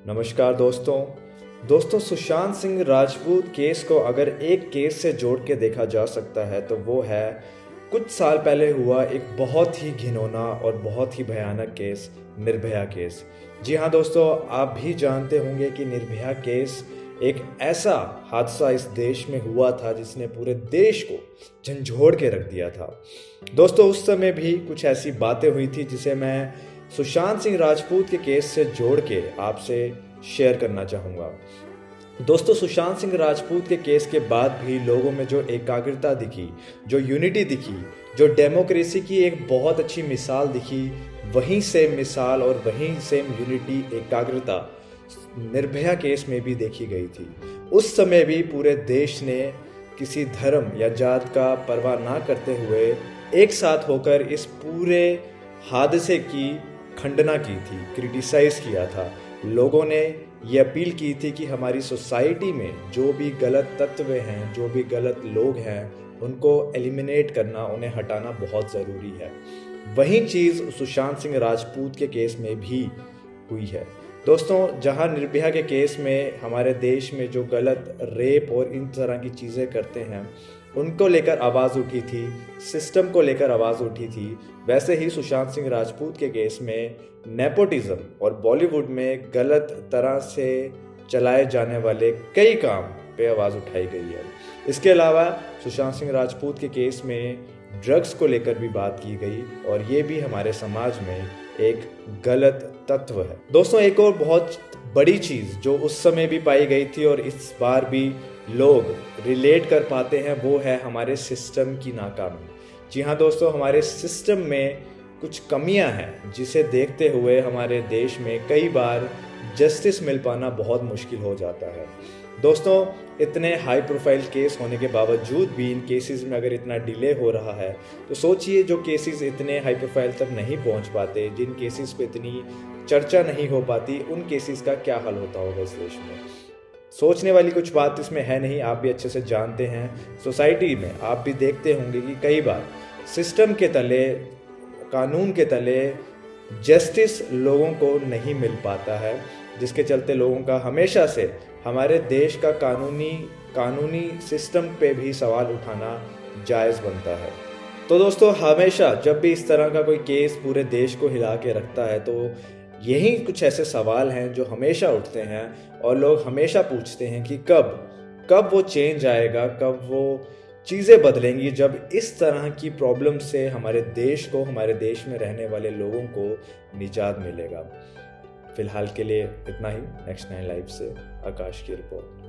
नमस्कार दोस्तों सुशांत सिंह राजपूत केस को अगर एक केस से जोड़ के देखा जा सकता है तो वो है कुछ साल पहले हुआ एक बहुत ही घिनौना और बहुत ही भयानक केस, निर्भया केस। जी हाँ दोस्तों, आप भी जानते होंगे कि निर्भया केस एक ऐसा हादसा इस देश में हुआ था जिसने पूरे देश को झंझोड़ के रख दिया था। दोस्तों उस समय भी कुछ ऐसी बातें हुई थी जिसे मैं सुशांत सिंह राजपूत के केस से जोड़ के आपसे शेयर करना चाहूँगा। दोस्तों सुशांत सिंह राजपूत के केस के बाद भी लोगों में जो एकाग्रता दिखी, जो यूनिटी दिखी, जो डेमोक्रेसी की एक बहुत अच्छी मिसाल दिखी, वहीं सेम मिसाल और वहीं सेम यूनिटी, एकाग्रता निर्भया केस में भी देखी गई थी। उस समय भी पूरे देश ने किसी धर्म या जात का परवाह ना करते हुए एक साथ होकर इस पूरे हादसे की खंडना की थी, क्रिटिसाइज किया था। लोगों ने ये अपील की थी कि हमारी सोसाइटी में जो भी गलत तत्व हैं, जो भी गलत लोग हैं, उनको एलिमिनेट करना, उन्हें हटाना बहुत ज़रूरी है। वही चीज़ सुशांत सिंह राजपूत के केस में भी हुई है। दोस्तों जहां निर्भया के केस में हमारे देश में जो गलत रेप और इन तरह की चीज़ें करते हैं उनको लेकर आवाज़ उठी थी, सिस्टम को लेकर आवाज़ उठी थी, वैसे ही सुशांत सिंह राजपूत के केस में नेपोटिज्म और बॉलीवुड में गलत तरह से चलाए जाने वाले कई काम पे आवाज़ उठाई गई है। इसके अलावा सुशांत सिंह राजपूत के केस में ड्रग्स को लेकर भी बात की गई और ये भी हमारे समाज में एक गलत तत्व है। दोस्तों एक और बहुत बड़ी चीज़ जो उस समय भी पाई गई थी और इस बार भी लोग रिलेट कर पाते हैं वो है हमारे सिस्टम की नाकामी। जी हाँ दोस्तों, हमारे सिस्टम में कुछ कमियां हैं जिसे देखते हुए हमारे देश में कई बार जस्टिस मिल पाना बहुत मुश्किल हो जाता है। दोस्तों इतने हाई प्रोफाइल केस होने के बावजूद भी इन केसेस में अगर इतना डिले हो रहा है तो सोचिए जो केसेस इतने हाई प्रोफाइल तक नहीं पहुंच पाते, जिन केसेस पे इतनी चर्चा नहीं हो पाती, उन केसेस का क्या हाल होता होगा इस देश में। सोचने वाली कुछ बात इसमें है नहीं, आप भी अच्छे से जानते हैं। सोसाइटी में आप भी देखते होंगे कि कई बार सिस्टम के तले, कानून के तले जस्टिस लोगों को नहीं मिल पाता है, जिसके चलते लोगों का हमेशा से हमारे देश का कानूनी सिस्टम पे भी सवाल उठाना जायज़ बनता है। तो दोस्तों हमेशा जब भी इस तरह का कोई केस पूरे देश को हिला के रखता है तो यही कुछ ऐसे सवाल हैं जो हमेशा उठते हैं और लोग हमेशा पूछते हैं कि कब वो चेंज आएगा, कब वो चीज़ें बदलेंगी, जब इस तरह की प्रॉब्लम से हमारे देश को, हमारे देश में रहने वाले लोगों को निजात मिलेगा। फिलहाल के लिए इतना ही। नेक्स्ट 9 लाइव से आकाश की रिपोर्ट।